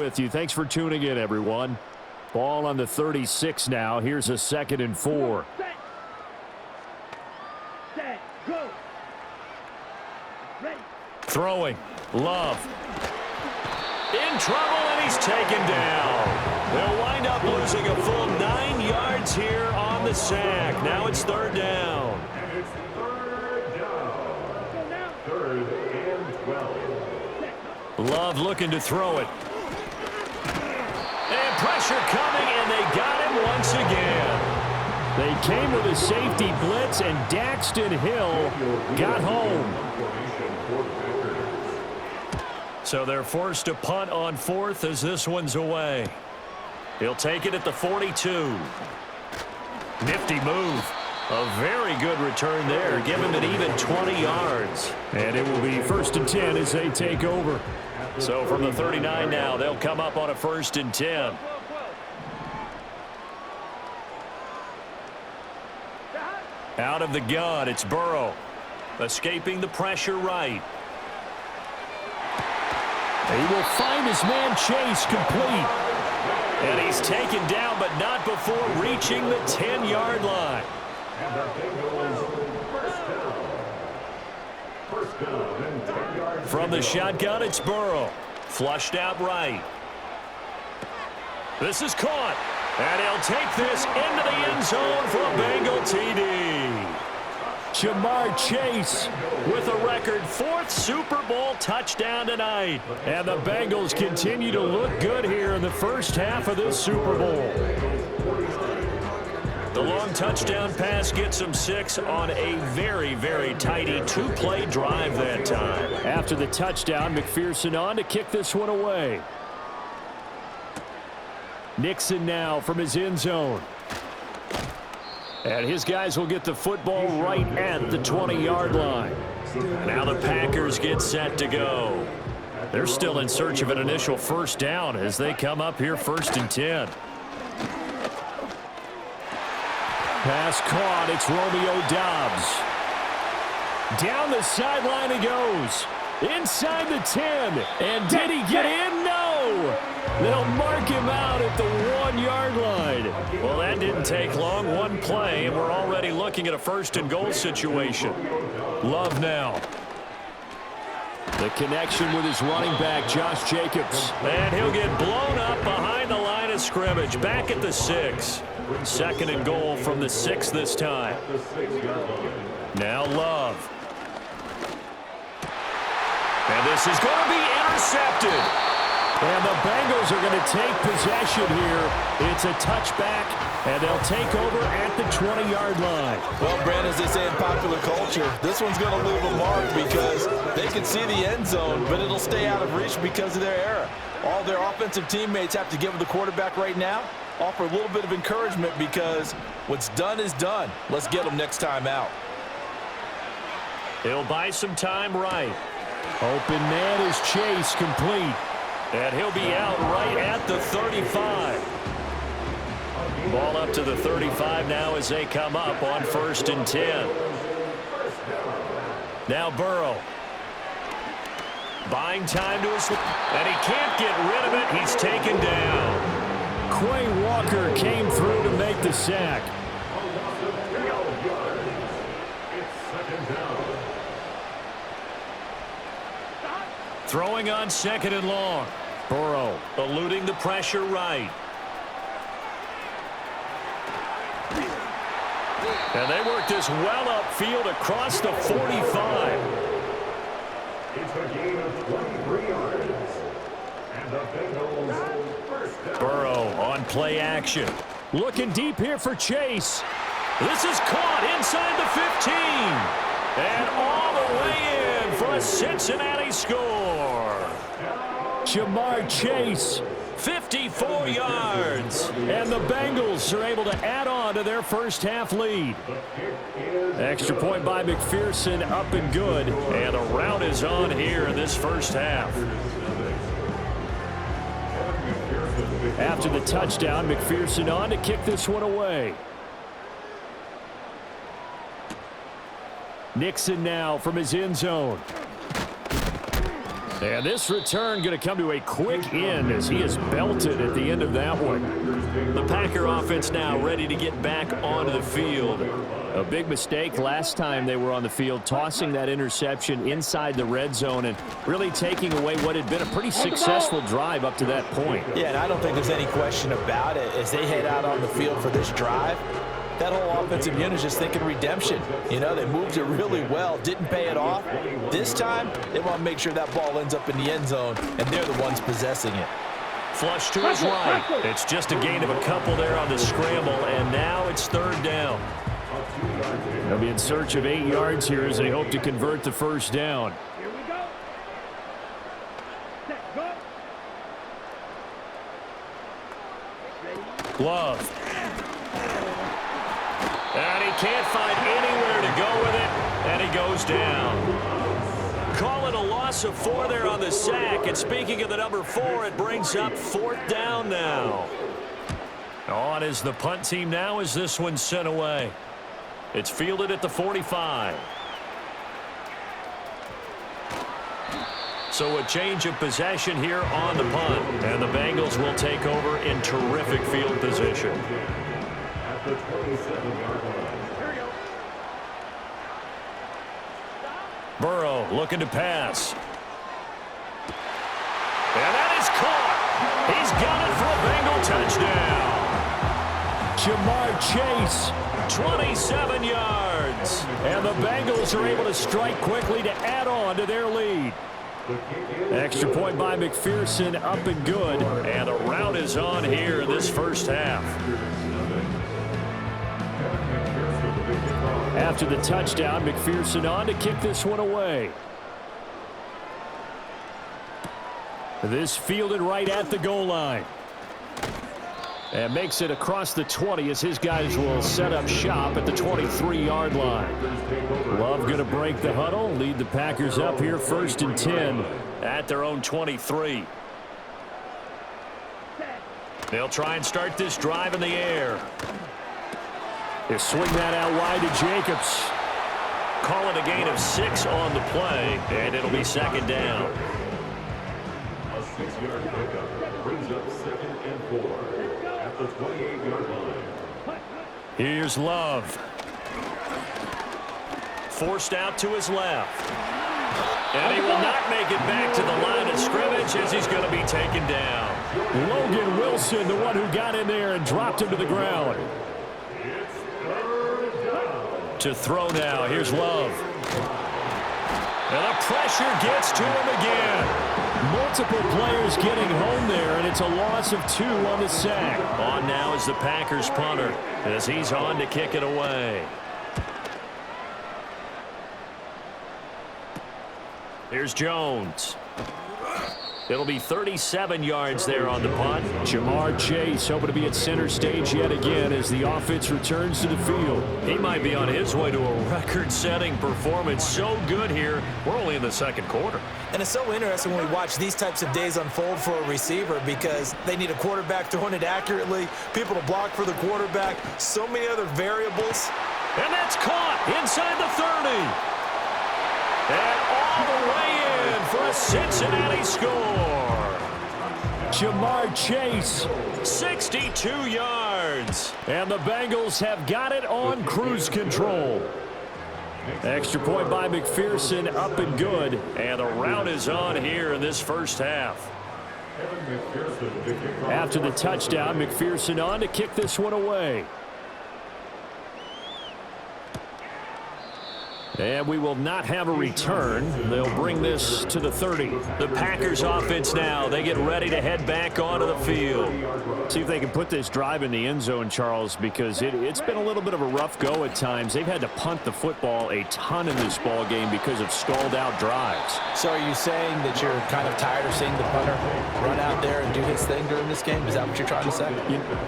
With you. Thanks for tuning in, everyone. Ball on the 36 now. Here's a 2nd and 4. Set, go. Ready. Throwing. Love. In trouble, and he's taken down. They'll wind up losing a full 9 yards here on the sack. Now it's 3rd down. And it's 3rd down. 3rd and 12. Love looking to throw it. And pressure coming, and they got him once again. They came with a safety blitz, and Daxton Hill got home. So they're forced to punt on 4th as this one's away. He'll take it at the 42. Nifty move. A very good return there. Give him an even 20 yards. And it will be 1st and 10 as they take over. So from the 39 now, they'll come up on a 1st and 10. Out of the gun, it's Burrow. Escaping the pressure right. He will find his man Chase complete. And he's taken down, but not before reaching the 10-yard line. And the Bengals first down and 10 yards. From the shotgun, it's Burrow. Flushed out right. This is caught. And he'll take this into the end zone for a Bengal TD. Jamar Chase with a record 4th Super Bowl touchdown tonight. And the Bengals continue to look good here in the first half of this Super Bowl. The long touchdown pass gets him 6 on a very, very tidy 2-play drive that time. After the touchdown, McPherson on to kick this one away. Nixon now from his end zone. And his guys will get the football right at the 20-yard line. Now the Packers get set to go. They're still in search of an initial 1st down as they come up here 1st and 10. Pass caught. It's Romeo Doubs. Down the sideline he goes. Inside the 10. And did he get in? No. They'll mark him out at the 1-yard line. Well, that didn't take long. One play, and we're already looking at a 1st and goal situation. Love now. The connection with his running back, Josh Jacobs. And he'll get blown up behind the line of scrimmage. Back at the 6. 2nd and goal from the 6 this time. Now Love. And this is going to be intercepted. And the Bengals are going to take possession here. It's a touchback, and they'll take over at the 20-yard line. Well, Brand, as they say in popular culture, this one's going to leave a mark because they can see the end zone, but it'll stay out of reach because of their error. All their offensive teammates have to give the quarterback right now, offer a little bit of encouragement because what's done is done. Let's get them next time out. He'll buy some time right. Open man is Chase, complete. And he'll be out right at the 35. Ball up to the 35 now as they come up on 1st and 10. Now Burrow. Buying time to his... And he can't get rid of it. He's taken down. Quay Walker came through to make the sack. Throwing on 2nd and long. Burrow eluding the pressure right. And they work this well upfield across the 45. It's a gain of 23 yards. And the Bengals first down. Burrow on play action. Looking deep here for Chase. This is caught inside the 15. And all the way in for a Cincinnati score. Jamar Chase, 54 yards. And the Bengals are able to add on to their first half lead. Extra point by McPherson, up and good. And a rout is on here in this first half. After the touchdown, McPherson on to kick this one away. Nixon now from his end zone. And this return going to come to a quick end as he is belted at the end of that one. The Packer offense now ready to get back onto the field. A big mistake last time they were on the field, tossing that interception inside the red zone and really taking away what had been a pretty successful drive up to that point. Yeah, and I don't think there's any question about it. As they head out on the field for this drive, that whole offensive unit is just thinking redemption. You know, they moved it really well, didn't pay it off. This time, they want to make sure that ball ends up in the end zone, and they're the ones possessing it. Flush to his right. It's just a gain of a couple there on the scramble, and now it's third down. They'll be in search of 8 yards here as they hope to convert the first down. Here we go. Set, go. Glove. And he can't find anywhere to go with it, and he goes down. Call it a loss of 4 there on the sack, and speaking of the number 4, it brings up fourth down now. On is the punt team now as this one's sent away. It's fielded at the 45. So a change of possession here on the punt, and the Bengals will take over in terrific field position. At the 27-yard line. Here we go. Burrow looking to pass. And that is caught. He's got it for a Bengal touchdown. Jamar Chase, 27 yards. And the Bengals are able to strike quickly to add on to their lead. Extra point by McPherson, up and good. And the rout is on here in this first half. After the touchdown, McPherson on to kick this one away. This fielded right at the goal line. And makes it across the 20 as his guys will set up shop at the 23-yard line. Love going to break the huddle, lead the Packers up here 1st and 10 at their own 23. They'll try and start this drive in the air. They swing that out wide to Jacobs. Call it a gain of 6 on the play, and it'll be second down. A 6-yard pickup brings up 2nd and 4 at the 28-yard line. Here's Love. Forced out to his left. And he will not make it back to the line of scrimmage as he's going to be taken down. Logan Wilson, the one who got in there and dropped him to the ground. To throw now. Here's Love. And the pressure gets to him again. Multiple players getting home there, and it's a loss of 2 on the sack. On now is the Packers punter as he's on to kick it away. Here's Jones. It'll be 37 yards there on the punt. Jamar Chase hoping to be at center stage yet again as the offense returns to the field. He might be on his way to a record-setting performance. So good here. We're only in the second quarter. And it's so interesting when we watch these types of days unfold for a receiver because they need a quarterback throwing it accurately, people to block for the quarterback, so many other variables. And that's caught inside the 30. And all the way in for a Cincinnati score. Jamar Chase, 62 yards. And the Bengals have got it on cruise control. Extra point by McPherson, up and good. And the rout is on here in this first half. After the touchdown, McPherson on to kick this one away. And we will not have a return. They'll bring this to the 30. The Packers offense now. They get ready to head back onto the field. See if they can put this drive in the end zone, Charles, because it's been a little bit of a rough go at times. They've had to punt the football a ton in this ball game because of stalled out drives. So are you saying that you're kind of tired of seeing the punter run out there and do his thing during this game? Is that what you're trying to say?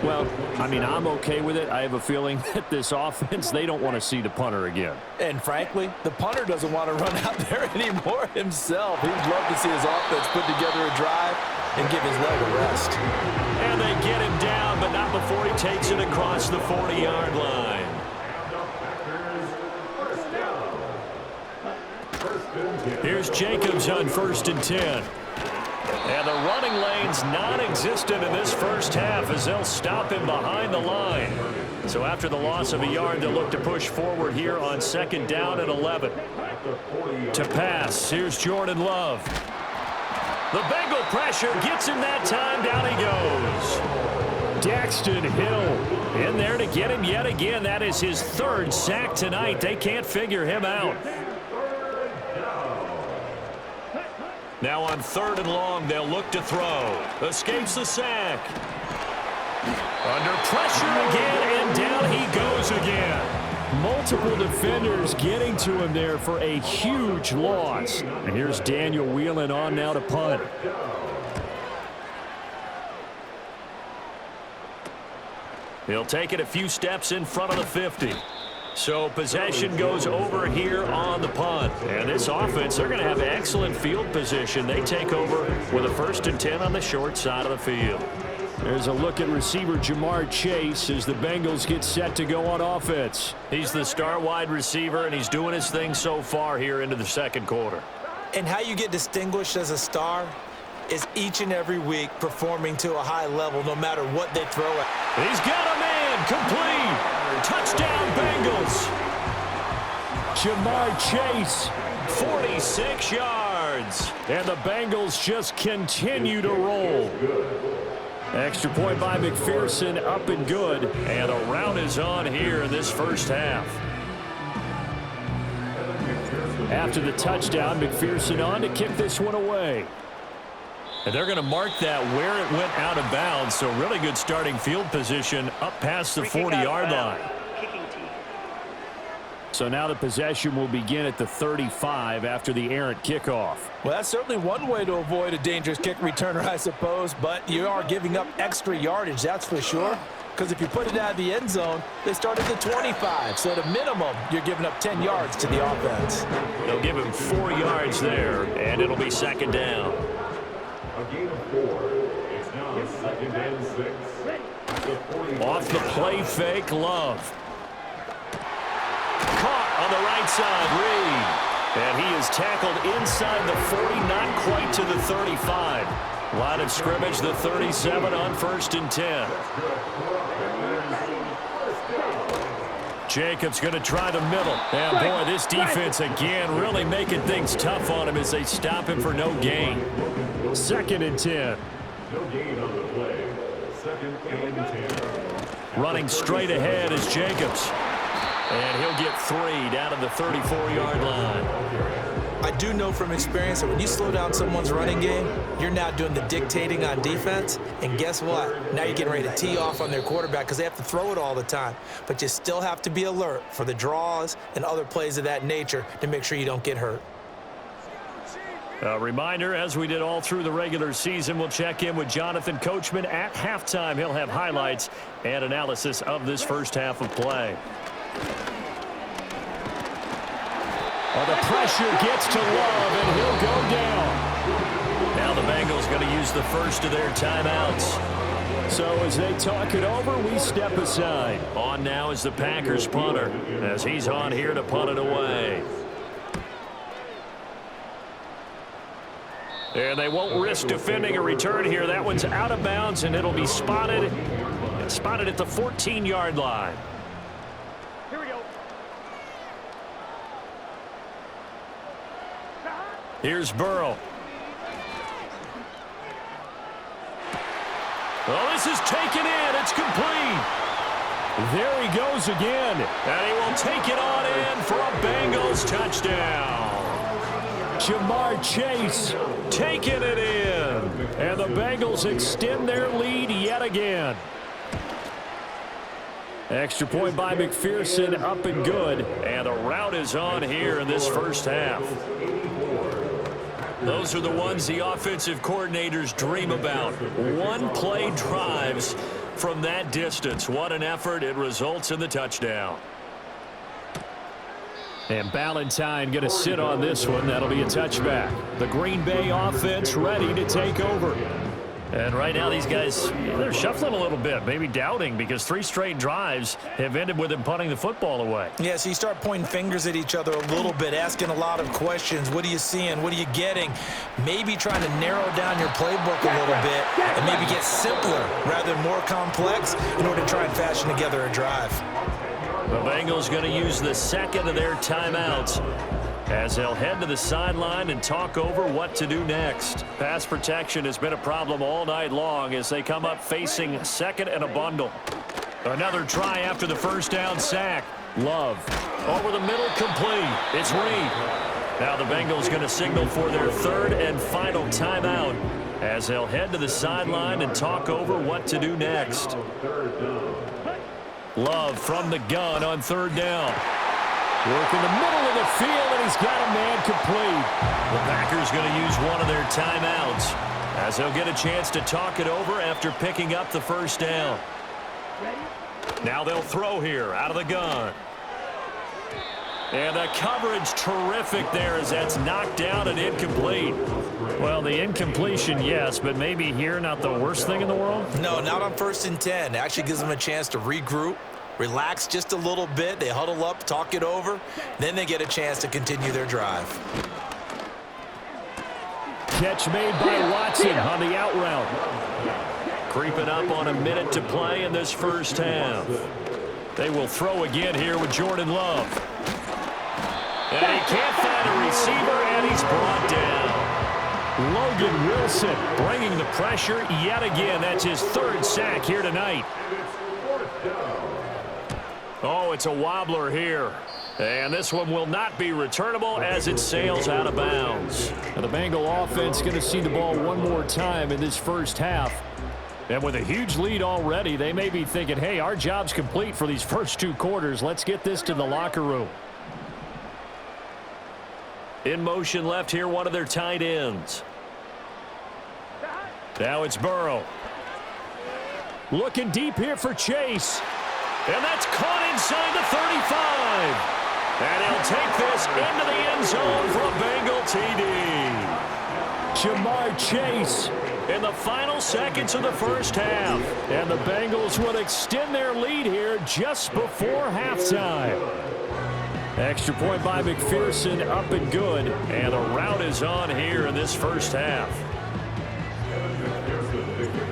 Well, I mean, I'm okay with it. I have a feeling that this offense, they don't want to see the punter again. And frankly, the punter doesn't want to run out there anymore himself. He would love to see his offense put together a drive and give his leg a rest. And they get him down, but not before he takes it across the 40-yard line. First down. Here's Jacobs on 1st and 10. And the running lane's non-existent in this first half as they'll stop him behind the line. So after the loss of a yard, they'll look to push forward here on 2nd down and 11. To pass, here's Jordan Love. The Bengal pressure gets him that time. Down he goes. Daxton Hill in there to get him yet again. That is his 3rd sack tonight. They can't figure him out. Now on 3rd and long, they'll look to throw. Escapes the sack. Under pressure again, and down he goes again. Multiple defenders getting to him there for a huge loss. And here's Daniel Whelan on now to punt. He'll take it a few steps in front of the 50. So possession goes over here on the punt. And this offense, they're going to have excellent field position. They take over with a 1st and 10 on the short side of the field. There's a look at receiver Jamar Chase as the Bengals get set to go on offense. He's the star wide receiver, and he's doing his thing so far here into the 2nd quarter. And how you get distinguished as a star is each and every week performing to a high level no matter what they throw at. He's got a man complete. Touchdown Bengals. Jamar Chase, 46 yards. And the Bengals just continue to roll. Extra point by McPherson, up and good. And a round is on here in this first half. After the touchdown, McPherson on to kick this one away. And they're going to mark that where it went out of bounds. So really good starting field position up past the 40-yard line. So now the possession will begin at the 35 after the errant kickoff. Well, that's certainly one way to avoid a dangerous kick returner, I suppose. But you are giving up extra yardage, that's for sure. Because if you put it out of the end zone, they start at the 25. So at a minimum, you're giving up 10 yards to the offense. They'll give him 4 yards there, and it'll be 2nd down. A gain of 4. It's now 2nd and 6. Off the play fake, Love. Caught on the right side, Reed. And he is tackled inside the 40, not quite to the 35. Line of scrimmage, the 37 on 1st and 10. Jacobs going to try the middle. And boy, this defense again really making things tough on him as they stop him for no gain. 2nd and 10. No gain on the play. 2nd and 10. Running straight ahead is Jacobs. And he'll get 3 down to the 34-yard line. I do know from experience that when you slow down someone's running game, you're now doing the dictating on defense. And guess what? Now you're getting ready to tee off on their quarterback because they have to throw it all the time. But you still have to be alert for the draws and other plays of that nature to make sure you don't get hurt. A reminder, as we did all through the regular season, we'll check in with Jonathan Coachman at halftime. He'll have highlights and analysis of this first half of play. The pressure gets to Love, and he'll go down. Now the Bengals going to use the first of their timeouts. So as they talk it over, we step aside. On now is the Packers punter, as he's on here to punt it away. And they won't risk defending a return here. That one's out of bounds, and it'll be spotted at the 14-yard line. Here we go. Here's Burrow. Well, this is taken in. It's complete. There he goes again. And he will take it on in for a Bengals touchdown. Jamar Chase taking it in. And the Bengals extend their lead yet again. Extra point by McPherson, up and good. And a rout is on here in this first half. Those are the ones the offensive coordinators dream about. One-play drives from that distance. What an effort. It results in the touchdown. And Ballantyne going to sit on this one. That'll be a touchback. The Green Bay offense ready to take over. And right now these guys, they're shuffling a little bit, maybe doubting, because 3 straight drives have ended with them punting the football away. Yeah, so you start pointing fingers at each other a little bit, asking a lot of questions. What are you seeing? What are you getting? Maybe trying to narrow down your playbook a little bit and maybe get simpler rather than more complex in order to try and fashion together a drive. The Bengals going to use the second of their timeouts as they'll head to the sideline and talk over what to do next. Pass protection has been a problem all night long as they come up facing second and a bundle. Another try after the first down sack. Love over the middle, complete. It's Reed. Now the Bengals going to signal for their third and final timeout as they'll head to the sideline and talk over what to do next. Love from the gun on third down. Work in the middle of the field, and he's got a man complete. The Packers going to use one of their timeouts as they'll get a chance to talk it over after picking up the first down. Now they'll throw here out of the gun. And the coverage terrific there as that's knocked down and incomplete. Well, the incompletion, yes, but maybe here not the worst thing in the world? No, not on 1st and 10. It actually gives them a chance to regroup, relax just a little bit. They huddle up, talk it over. Then they get a chance to continue their drive. Catch made by Watson on the out route. Creeping up on a minute to play in this first half. They will throw again here with Jordan Love. And he can't find a receiver, and he's brought down. Logan Wilson bringing the pressure yet again. That's his 3rd sack here tonight. Oh, it's a wobbler here. And this one will not be returnable as it sails out of bounds. Now the Bengal offense going to see the ball one more time in this first half. And with a huge lead already, they may be thinking, hey, our job's complete for these first 2 quarters. Let's get this to the locker room. In motion left here, one of their tight ends. Now it's Burrow. Looking deep here for Chase. And that's caught inside the 35. And he'll take this into the end zone for a Bengal TD. Jamar Chase in the final seconds of the first half. And the Bengals will extend their lead here just before halftime. Extra point by McPherson, up and good. And the route is on here in this first half.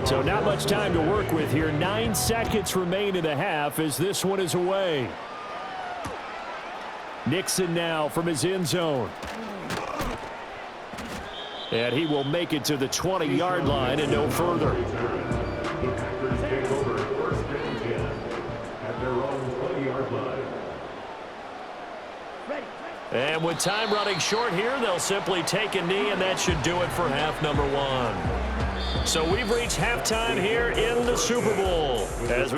So not much time to work with here. 9 seconds remain in the half as this one is away. Nixon now from his end zone. And he will make it to the 20-yard line and no further. The Packers take over 1st and 10 at their own 20-yard line. And with time running short here, they'll simply take a knee, and that should do it for half number 1. So we've reached halftime here in the Super Bowl as we